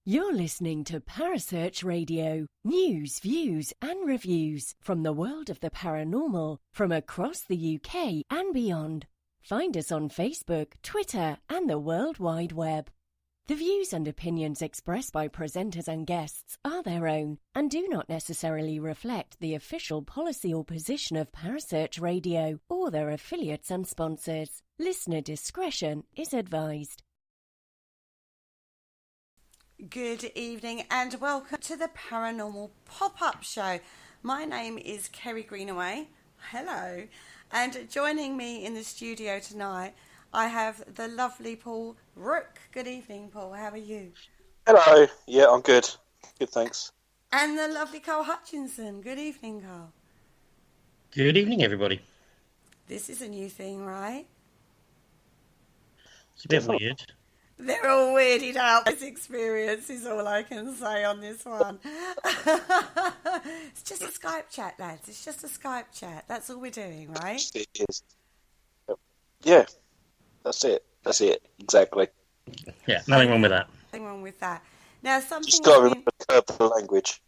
You're listening to Parasearch Radio. News, views and reviews from the world of the paranormal from across the UK and beyond. Find us on Facebook, Twitter and the World Wide Web. The views and opinions expressed by presenters and guests are their own and do not necessarily reflect the official policy or position of Parasearch Radio or their affiliates and sponsors. Listener discretion is advised. Good evening and welcome to the Paranormal Pop-Up Show. My name is Kerry Greenaway. Hello. And joining me in the studio tonight, I have the lovely Paul Rook. Good evening, Paul. How are you? Hello. Yeah, I'm good. Good, thanks. And the lovely Carl Hutchinson. Good evening, Carl. Good evening, everybody. This is a new thing, right? It's a bit weird. They're all weirded out. This experience is all I can say on this one. It's just a Skype chat, lads. It's just a Skype chat. That's all we're doing, right? It is. Yeah, that's it. That's it. Exactly. Yeah, nothing wrong with that. Nothing wrong with that. Now, something. Just got to remember to curb the language.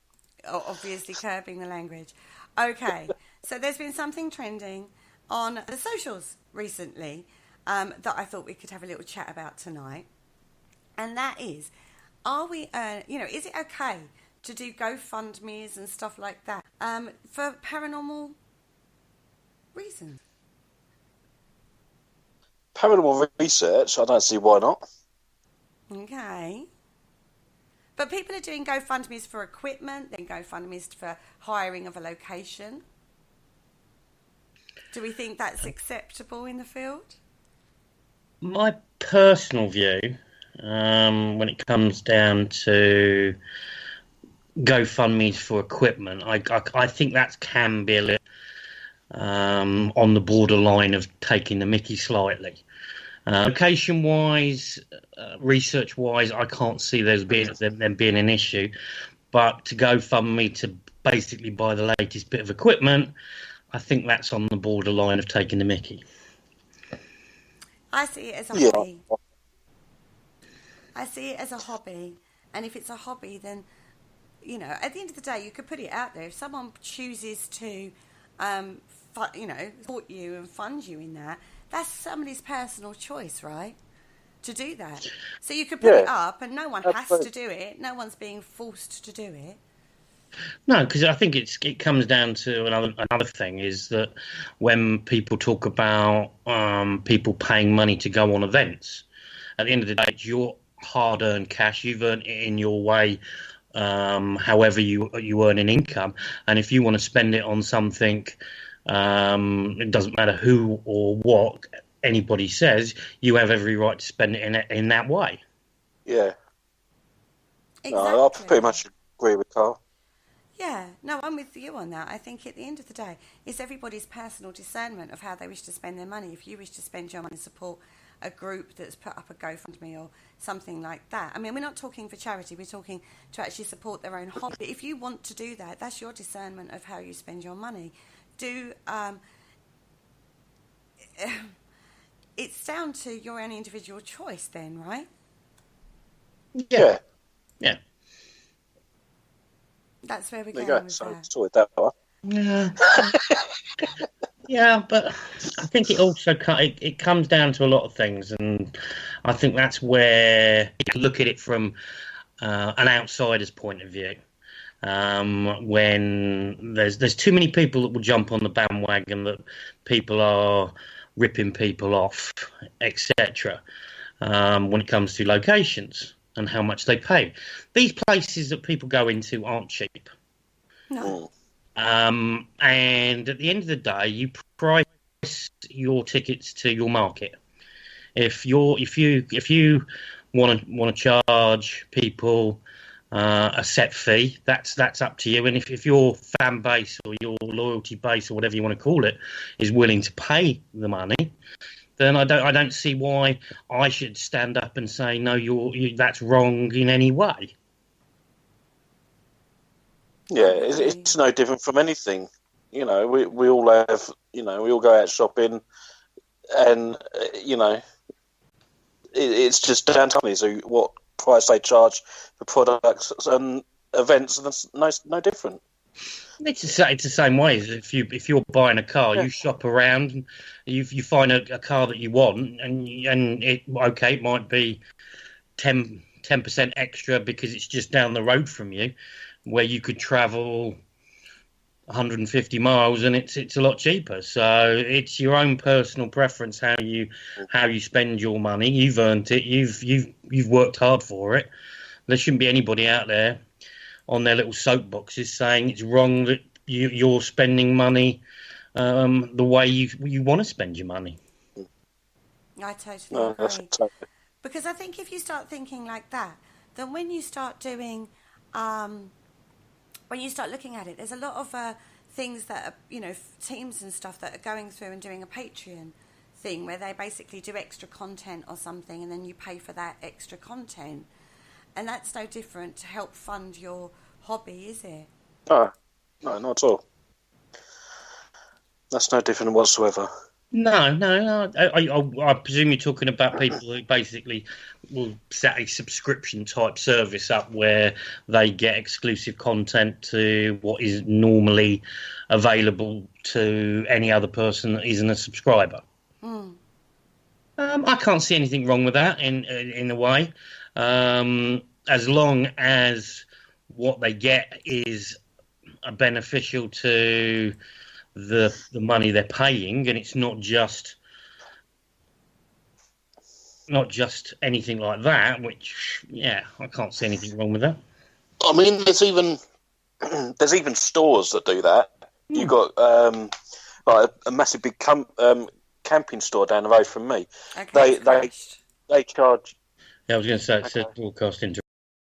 Oh, obviously, curbing the language. Okay, so there's been something trending on the socials recently that I thought we could have a little chat about tonight. And that is, is it okay to do GoFundMes and stuff like that for paranormal reasons? Paranormal research, I don't see why not. Okay. But people are doing GoFundMes for equipment, then GoFundMes for hiring of a location. Do we think that's acceptable in the field? My personal view, when it comes down to GoFundMe for equipment, I think that can be a little on the borderline of taking the mickey slightly. Location-wise, research-wise, I can't see them being an issue. But to GoFundMe to basically buy the latest bit of equipment, I think that's on the borderline of taking the mickey. I see it as a hobby. I see it as a hobby. And if it's a hobby, then, at the end of the day, you could put it out there. If someone chooses to, support you and fund you in that, that's somebody's personal choice, right? To do that. So you could put it up and no one has to do it. No one's being forced to do it. No, because I think it comes down to another thing is that when people talk about people paying money to go on events, at the end of the day, it's your hard-earned cash. You've earned it in your way, however you earn an income, and if you want to spend it on something, it doesn't matter who or what anybody says, you have every right to spend it in that way. Yeah. Exactly. No, I pretty much agree with Carl. Yeah, no, I'm with you on that. I think at the end of the day, it's everybody's personal discernment of how they wish to spend their money. If you wish to spend your money to support a group that's put up a GoFundMe or something like that. I mean, we're not talking for charity. We're talking to actually support their own hobby. If you want to do that, that's your discernment of how you spend your money. It's down to your own individual choice then, right? Yeah. Yeah. That's where we're There going you with go. that. Sorted that one. Yeah. Yeah, but I think it also it comes down to a lot of things, and I think that's where you can look at it from an outsider's point of view. When there's too many people that will jump on the bandwagon that people are ripping people off, etc. When it comes to locations and how much they pay, these places that people go into aren't cheap. No. And at the end of the day, you price your tickets to your market. If you want to charge people a set fee, that's up to you. And if your fan base or your loyalty base or whatever you want to call it is willing to pay the money, then I don't see why I should stand up and say no, that's wrong in any way. Yeah, it's no different from anything. We all have, we all go out shopping, and it's just down to me. So what price they charge for products and events, and it's no different. It's the same way as if you're buying a car, you shop around, you find a car that you want, and it might be 10% extra because it's just down the road from you, where you could travel 150 miles and it's a lot cheaper. So it's your own personal preference how you spend your money. You've earned it. You've worked hard for it. There shouldn't be anybody out there on their little soapboxes saying it's wrong that you're spending money the way you want to spend your money. I totally agree. Because I think if you start thinking like that, then when you start doing, when you start looking at it, there's a lot of things that are, teams and stuff that are going through and doing a Patreon thing where they basically do extra content or something, and then you pay for that extra content. And that's no different to help fund your hobby, is it? No, not at all. That's no different whatsoever. No. I presume you're talking about people who basically will set a subscription type service up where they get exclusive content to what is normally available to any other person that isn't a subscriber. I can't see anything wrong with that in a way. As long as what they get is beneficial to the money they're paying, and it's not just anything like that. Which, I can't see anything wrong with that. I mean, there's even stores that do that. You've got like a massive big camping store down the road from me. Okay, They charge. Yeah, I was going to say it's a broadcast interruption.